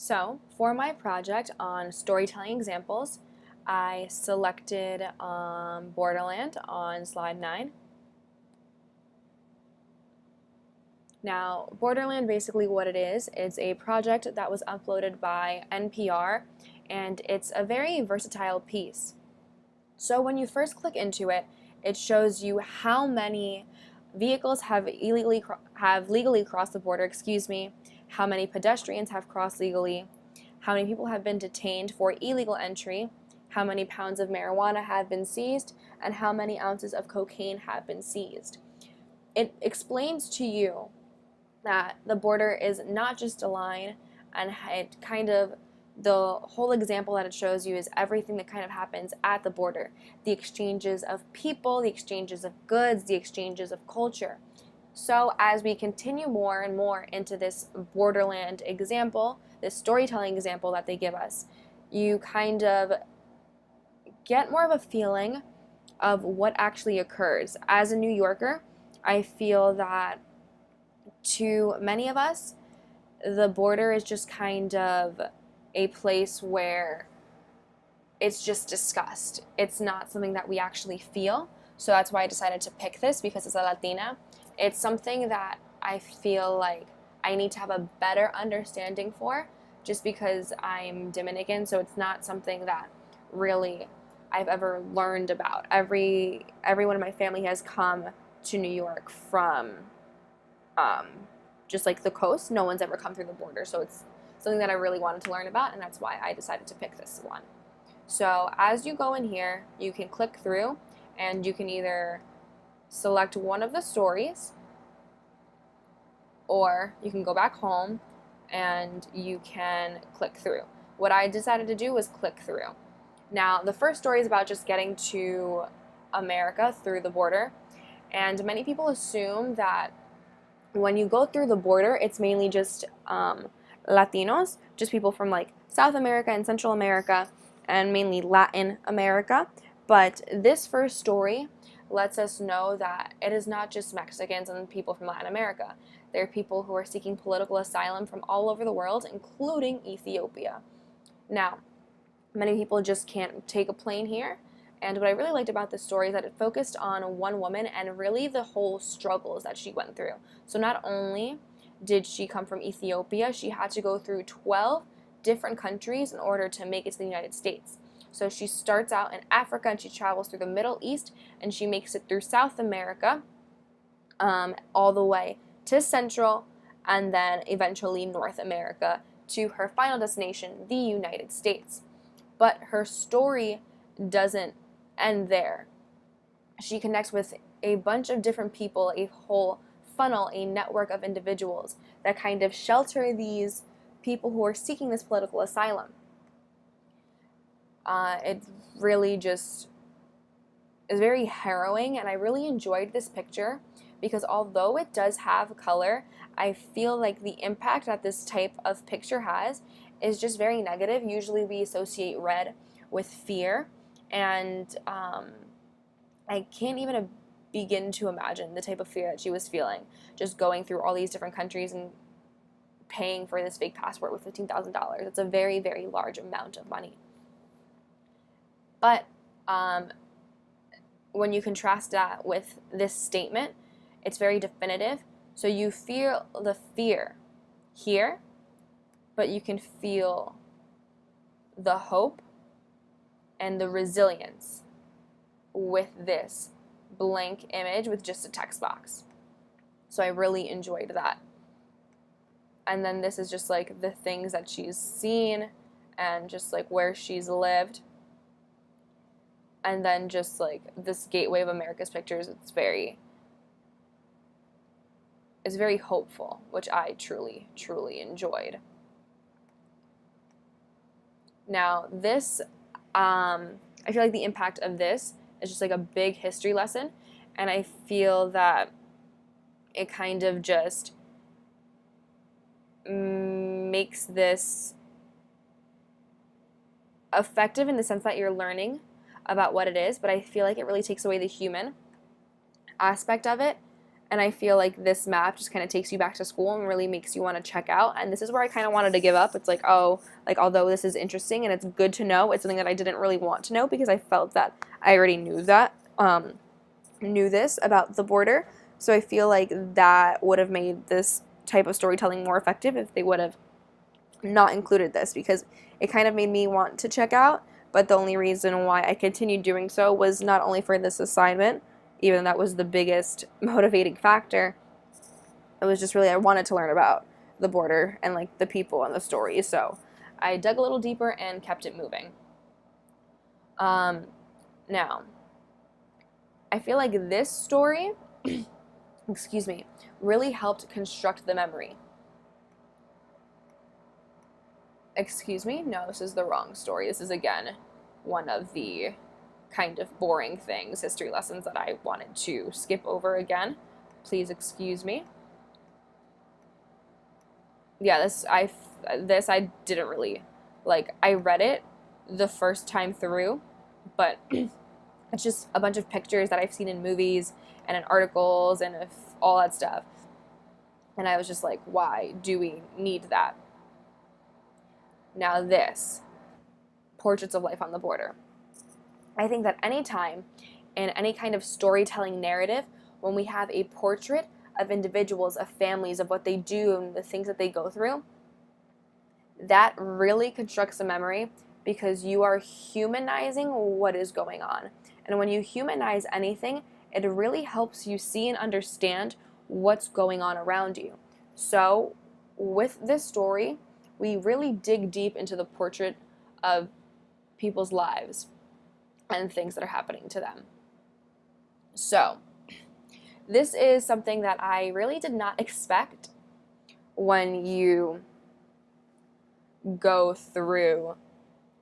So, for my project on storytelling examples, I selected Borderland on slide 9. Now, Borderland, basically what it is, it's a project that was uploaded by NPR, and it's a very versatile piece. So when you first click into it, it shows you how many vehicles have legally crossed the border, how many pedestrians have crossed legally, how many people have been detained for illegal entry, how many pounds of marijuana have been seized, and how many ounces of cocaine have been seized. It explains to you that the border is not just a line, and the whole example that it shows you is everything that kind of happens at the border. The exchanges of people, the exchanges of goods, the exchanges of culture. So as we continue more and more into this borderland example, this storytelling example that they give us, you kind of get more of a feeling of what actually occurs. As a New Yorker, I feel that to many of us, the border is just kind of a place where it's just discussed. It's not something that we actually feel. So that's why I decided to pick this, because as a Latina, it's something that I feel like I need to have a better understanding for, just because I'm Dominican, so it's not something that really I've ever learned about. Everyone in my family has come to New York from um, just like the coast. No one's ever come through the border, so it's something that I really wanted to learn about, and that's why I decided to pick this one. So as you go in here, you can click through, and you can either select one of the stories, or you can go back home and you can click through. What I decided to do was click through. Now, the first story is about just getting to America through the border, and many people assume that when you go through the border, it's mainly just Latinos, just people from like South America and Central America, and mainly Latin America. But this first story lets us know that it is not just Mexicans and people from Latin America. There are people who are seeking political asylum from all over the world, including Ethiopia. Now, many people just can't take a plane here. And what I really liked about this story is that it focused on one woman and really the whole struggles that she went through. So not only did she come from Ethiopia, she had to go through 12 different countries in order to make it to the United States. So she starts out in Africa, and she travels through the Middle East, and she makes it through South America, all the way to Central, and then eventually North America, to her final destination, the United States. But her story doesn't end there. She connects with a bunch of different people, a whole funnel, a network of individuals that kind of shelter these people who are seeking this political asylum. It really just is very harrowing, and I really enjoyed this picture because although it does have color, I feel like the impact that this type of picture has is just very negative. Usually we associate red with fear, and I can't even begin to imagine the type of fear that she was feeling just going through all these different countries and paying for this fake passport with $15,000. It's a very, very large amount of money. But when you contrast that with this statement, it's very definitive. So you feel the fear here, but you can feel the hope and the resilience with this blank image with just a text box. So I really enjoyed that. And then this is just like the things that she's seen and just like where she's lived. And then just like this Gateway of America's pictures, it's very hopeful, which I truly, truly enjoyed. Now this, I feel like the impact of this is just like a big history lesson, and I feel that it kind of just makes this effective in the sense that you're learning about what it is, but I feel like it really takes away the human aspect of it And I feel like this map just kind of takes you back to school and really makes you want to check out. And this is where I kind of wanted to give up. It's like, oh, like although this is interesting and it's good to know, it's something that I didn't really want to know because I felt that I already knew this about the border. So I feel like that would have made this type of storytelling more effective if they would have not included this, because it kind of made me want to check out. But the only reason why I continued doing so was not only for this assignment, even though that was the biggest motivating factor. It was just really, I wanted to learn about the border and like the people and the stories. So I dug a little deeper and kept it moving. Now, I feel like this story, excuse me, really helped construct the memory. Excuse me? No, this is the wrong story. This is, again, one of the kind of boring things, history lessons that I wanted to skip over again. Please excuse me. Yeah, this I didn't really, like, I read it the first time through, but it's just a bunch of pictures that I've seen in movies and in articles and all that stuff. And I was just like, why do we need that? Now this, Portraits of Life on the Border. I think that any time in any kind of storytelling narrative, when we have a portrait of individuals, of families, of what they do and the things that they go through, that really constructs a memory because you are humanizing what is going on. And when you humanize anything, it really helps you see and understand what's going on around you. So with this story, we really dig deep into the portrait of people's lives and things that are happening to them. So this is something that I really did not expect when you go through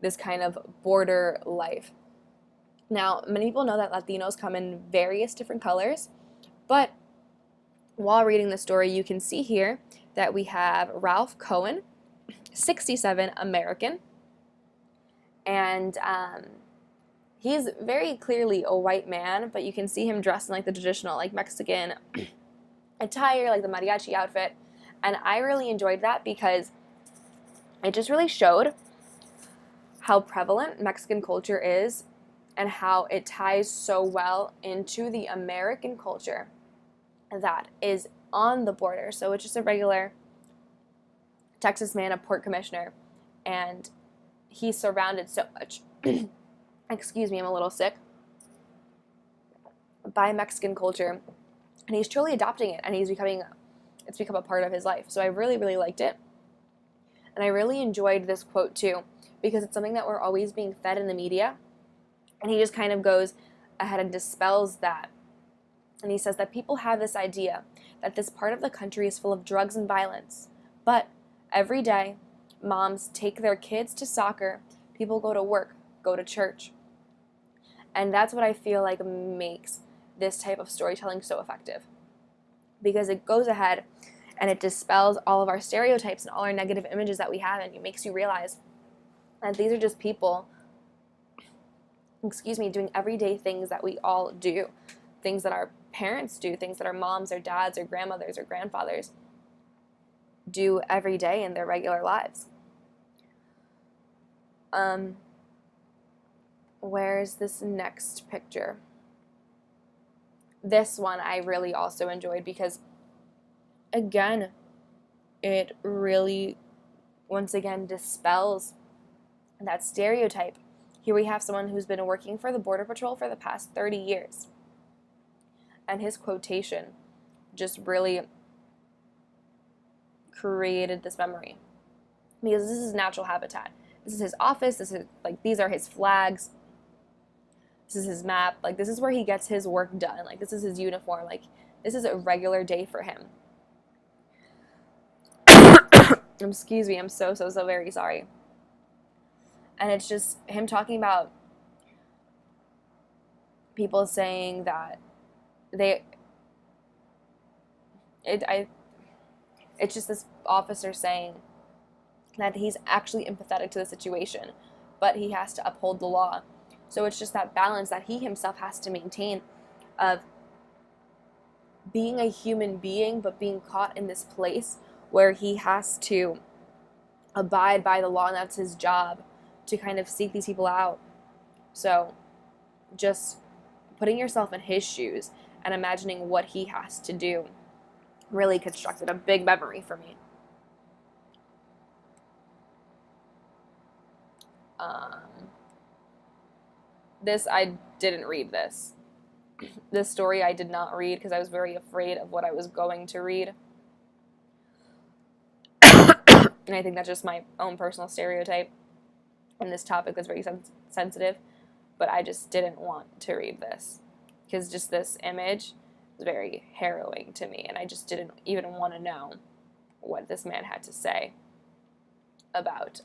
this kind of border life. Now, many people know that Latinos come in various different colors, but while reading the story, you can see here that we have Ralph Cohen, 67, American, and he's very clearly a white man, but you can see him dressed in like the traditional like Mexican attire, like the mariachi outfit, and I really enjoyed that because it just really showed how prevalent Mexican culture is and how it ties so well into the American culture that is on the border. So it's just a regular Texas man, a port commissioner, and he's surrounded so much, excuse me, I'm a little sick, by Mexican culture, and he's truly adopting it, and it's become a part of his life. So I really, really liked it, and I really enjoyed this quote too, because it's something that we're always being fed in the media, and he just kind of goes ahead and dispels that, and he says that people have this idea that this part of the country is full of drugs and violence, but every day, moms take their kids to soccer, people go to work, go to church. And that's what I feel like makes this type of storytelling so effective. Because it goes ahead and it dispels all of our stereotypes and all our negative images that we have, and it makes you realize that these are just people, doing everyday things that we all do. Things that our parents do, things that our moms or dads or grandmothers or grandfathers do every day in their regular lives. Where's this next picture? This one I really also enjoyed because, again, it really, once again, dispels that stereotype. Here we have someone who's been working for the Border Patrol for the past 30 years. And his quotation just really created this memory, because this is natural habitat. This is his office. This is like, these are his flags. This is his map. Like, this is where he gets his work done. Like, this is his uniform. Like, this is a regular day for him. Excuse me, I'm so very sorry. And it's just him talking about people saying that it's just this officer saying that he's actually empathetic to the situation, but he has to uphold the law. So it's just that balance that he himself has to maintain of being a human being, but being caught in this place where he has to abide by the law, and that's his job, to kind of seek these people out. So just putting yourself in his shoes and imagining what he has to do really constructed a big memory for me. I didn't read this. This story I did not read because I was very afraid of what I was going to read. And I think that's just my own personal stereotype. And this topic is very sensitive, but I just didn't want to read this because just this image was very harrowing to me, and I just didn't even want to know what this man had to say about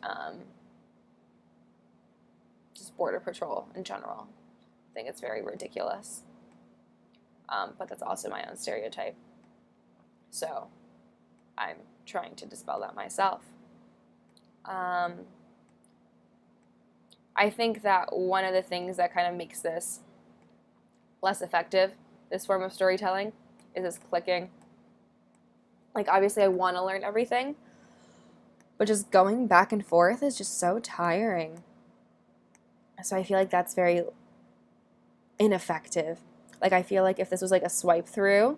just Border Patrol in general. I think it's very ridiculous. But that's also my own stereotype. So I'm trying to dispel that myself. I think that one of the things that kind of makes this less effective, this form of storytelling, is this clicking. Like, obviously I want to learn everything, but just going back and forth is just so tiring. So I feel like that's very ineffective. Like, I feel like if this was like a swipe through,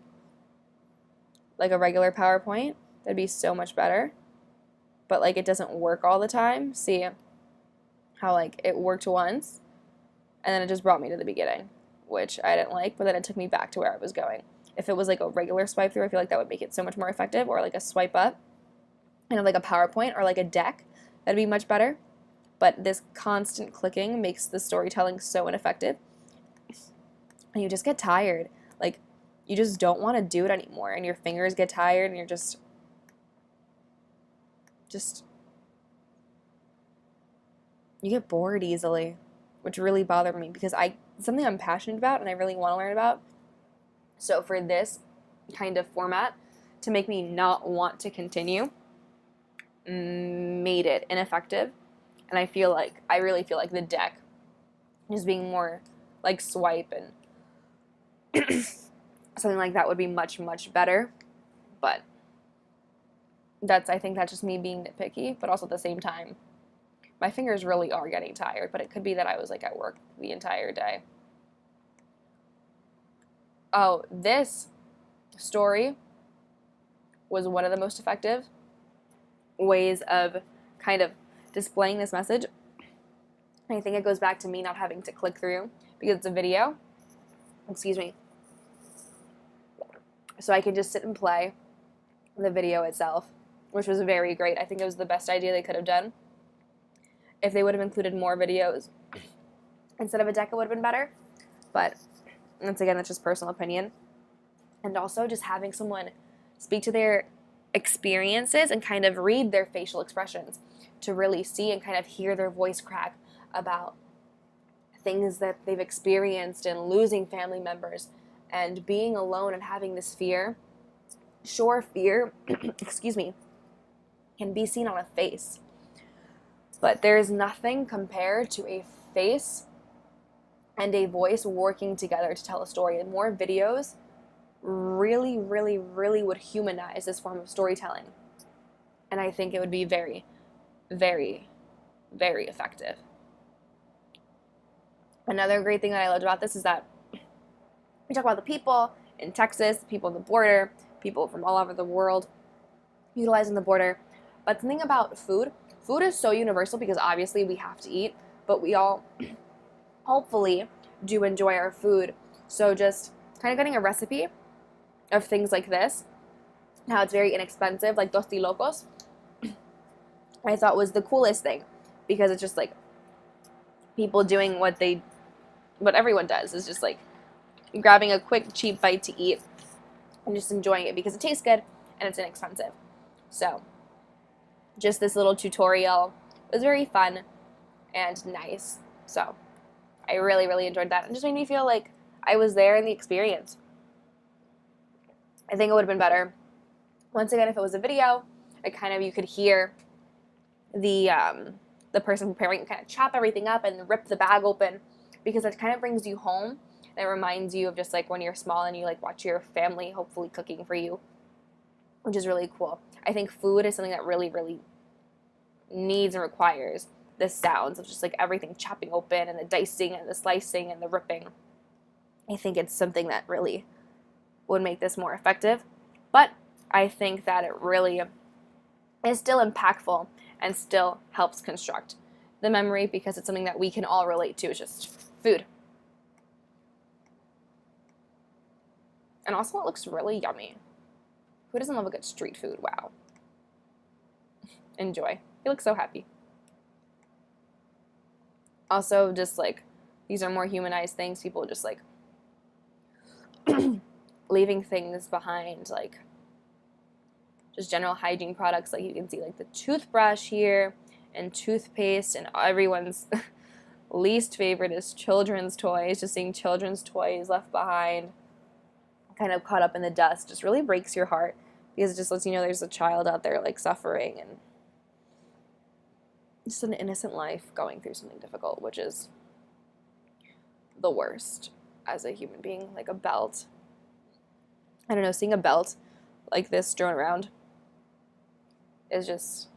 like a regular PowerPoint, that'd be so much better. But like, it doesn't work all the time. See how like it worked once and then it just brought me to the beginning, which I didn't like, but then it took me back to where I was going. If it was like a regular swipe through, I feel like that would make it so much more effective, or like a swipe up and like a PowerPoint or like a deck, that'd be much better. But this constant clicking makes the storytelling so ineffective, and you just get tired. Like, you just don't want to do it anymore, and your fingers get tired, and you're just you get bored easily, which really bothered me because it's something I'm passionate about and I really want to learn about. So for this kind of format to make me not want to continue made it ineffective. And I really feel like the deck just being more like swipe and something like that would be much, much better. But I think that's just me being nitpicky, but also at the same time, my fingers really are getting tired, but it could be that I was like at work the entire day. Oh, this story was one of the most effective ways of kind of displaying this message. And I think it goes back to me not having to click through because it's a video. Excuse me. So I can just sit and play the video itself, which was very great. I think it was the best idea they could have done. If they would have included more videos instead of a deck, it would have been better. But once again, that's just personal opinion. And also just having someone speak to their experiences and kind of read their facial expressions to really see and kind of hear their voice crack about things that they've experienced and losing family members and being alone and having this fear. Sure, fear, excuse me, can be seen on a face. But there is nothing compared to a face and a voice working together to tell a story. And more videos really, really, really would humanize this form of storytelling. And I think it would be very, very, very effective. Another great thing that I loved about this is that we talk about the people in Texas, the people on the border, people from all over the world utilizing the border. But something about food is so universal because obviously we have to eat, but we all hopefully do enjoy our food. So just kind of getting a recipe of things like this, how it's very inexpensive, like tostilocos, I thought was the coolest thing because it's just like people doing what everyone does, is just like grabbing a quick cheap bite to eat and just enjoying it because it tastes good and it's inexpensive. So just this little tutorial was very fun and nice. So I really, really enjoyed that. It just made me feel like I was there in the experience. I think it would have been better, once again, if it was a video, you could hear the person preparing, kind of chop everything up and rip the bag open, because that kind of brings you home And it reminds you of just like when you're small and you like watch your family hopefully cooking for you, which is really cool. I think food is something that really, really needs and requires the sounds of just like everything chopping open and the dicing and the slicing and the ripping. I think it's something that really would make this more effective. But I think that it really is still impactful and still helps construct the memory because it's something that we can all relate to. It's just food. And also it looks really yummy. Who doesn't love a good street food? Wow. Enjoy. You look so happy. Also, just like, these are more humanized things. People just like leaving things behind, like just general hygiene products. Like you can see like the toothbrush here and toothpaste, and everyone's least favorite is children's toys. Just seeing children's toys left behind, kind of caught up in the dust, just really breaks your heart because it just lets you know there's a child out there like suffering and just an innocent life going through something difficult, which is the worst as a human being. Like a belt. I don't know, seeing a belt like this strewn around is just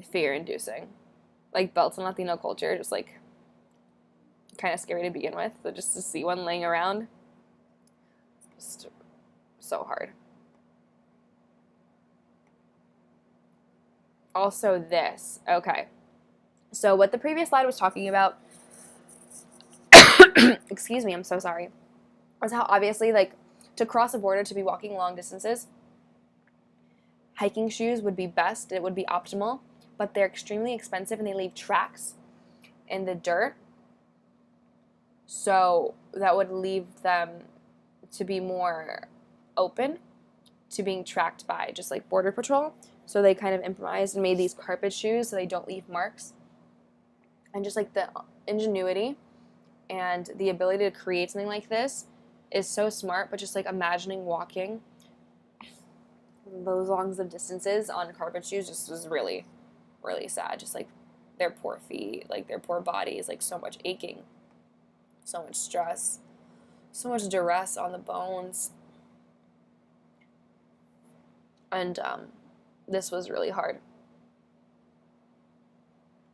fear-inducing. Like belts in Latino culture, just like kind of scary to begin with. So just to see one laying around, just so hard. Also this, okay. So what the previous slide was talking about, excuse me, I'm so sorry, was how obviously like to cross a border, to be walking long distances, hiking shoes would be best, it would be optimal, but they're extremely expensive and they leave tracks in the dirt. So that would leave them to be more open to being tracked by just like border patrol. So they kind of improvised and made these carpet shoes so they don't leave marks. And just like the ingenuity and the ability to create something like this is so smart, but just like imagining walking those longs of distances on carpet shoes just was really, really sad. Just like their poor feet, like their poor bodies, like so much aching, so much stress, so much duress on the bones. And this was really hard.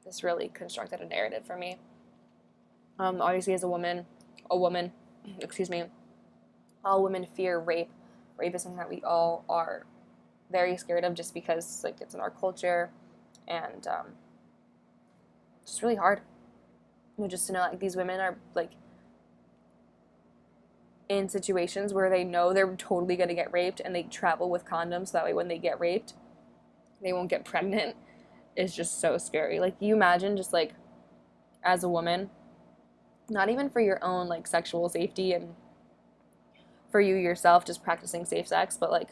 This really constructed a narrative for me. Obviously, as a woman, excuse me, all women fear rape. Rape is something that we all are very scared of just because like it's in our culture, and it's really hard. You know, just to know like these women are like in situations where they know they're totally going to get raped and they travel with condoms so that way when they get raped they won't get pregnant is just so scary. Like you imagine just like as a woman, not even for your own like sexual safety and for you yourself just practicing safe sex, but like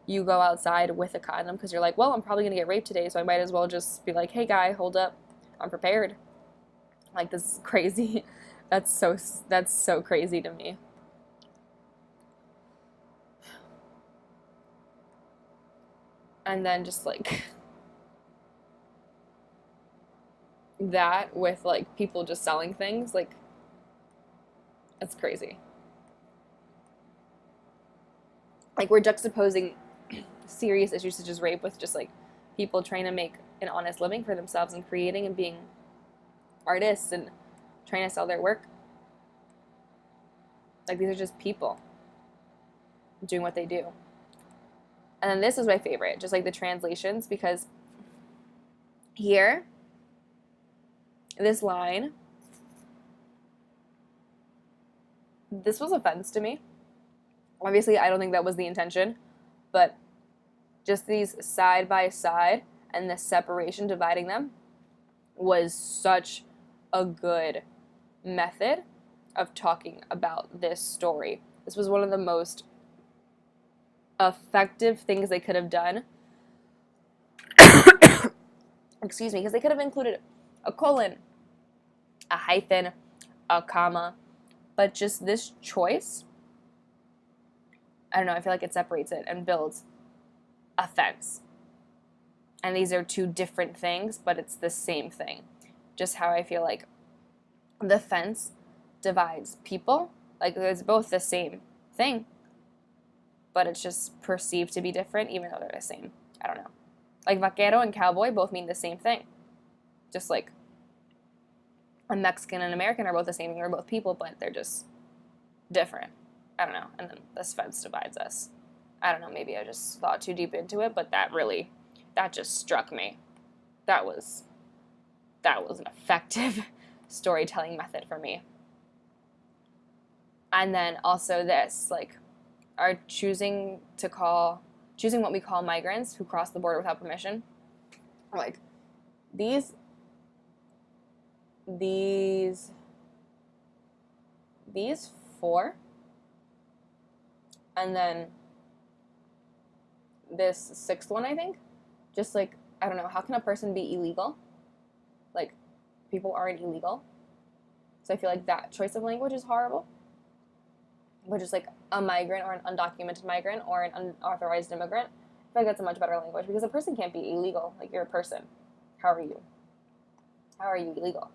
you go outside with a condom because you're like, well, I'm probably going to get raped today, so I might as well just be like, hey guy, hold up, I'm prepared. Like this is crazy. That's so crazy to me. And then just like that with like people just selling things, like that's crazy. Like we're juxtaposing serious issues such as rape with just like people trying to make an honest living for themselves and creating and being artists and trying to sell their work. Like these are just people doing what they do. And then this is my favorite, just like the translations, because here, this line, this was offense to me. Obviously, I don't think that was the intention, but just these side by side and the separation dividing them was such a good method of talking about this story. This was one of the most effective things they could have done. Excuse me, because they could have included a colon, a hyphen, a comma, but just this choice, I don't know, I feel like it separates it and builds a fence. And these are two different things, but it's the same thing. Just how I feel like the fence divides people. Like, it's both the same thing, but it's just perceived to be different, even though they're the same. I don't know. Like, vaquero and cowboy both mean the same thing. Just like a Mexican and American are both the same thing. They're both people, but they're just different. I don't know. And then this fence divides us. I don't know. Maybe I just thought too deep into it, but that just struck me. That was an effective storytelling method for me. And then also this, like, are choosing what we call migrants who cross the border without permission. Like, these four, and then this sixth one, I think, just like, I don't know, how can a person be illegal? Like, people aren't illegal. So I feel like that choice of language is horrible. But just like a migrant or an undocumented migrant or an unauthorized immigrant, I feel like that's a much better language, because a person can't be illegal. Like, you're a person. How are you? How are you illegal?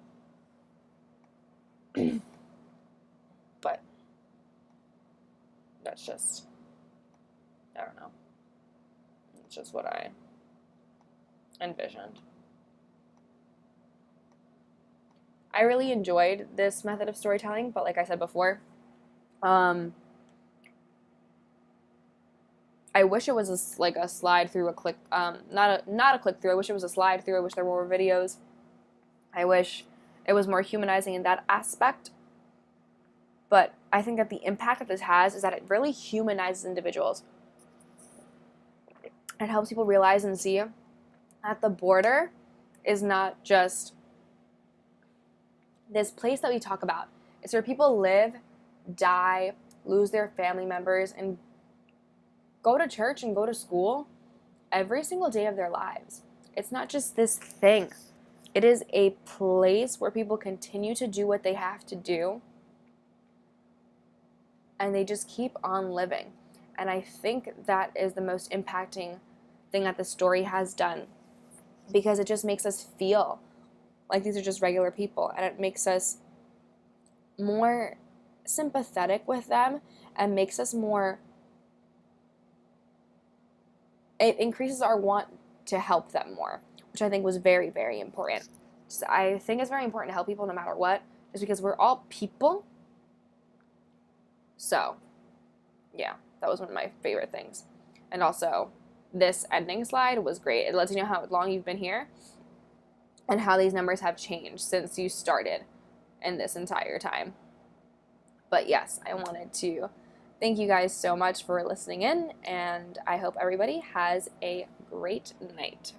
But that's just, I don't know. It's just what I envisioned. I really enjoyed this method of storytelling, but like I said before, I wish it was a slide through, a click, not a click through. I wish it was a slide through. I wish there were more videos. I wish it was more humanizing in that aspect. But I think that the impact that this has is that it really humanizes individuals. It helps people realize and see that the border is not just this place that we talk about. It's where people live, die, lose their family members, and go to church and go to school every single day of their lives. It's not just this thing. It is a place where people continue to do what they have to do, and they just keep on living. And I think that is the most impacting thing that the story has done, because it just makes us feel like these are just regular people, and it makes us more sympathetic with them, and makes us more, it increases our want to help them more, which I think was very, very important. So I think it's very important to help people no matter what, just because we're all people. So, yeah, that was one of my favorite things. And also, this ending slide was great. It lets you know how long you've been here and how these numbers have changed since you started in this entire time. But yes, I wanted to thank you guys so much for listening in, and I hope everybody has a great night.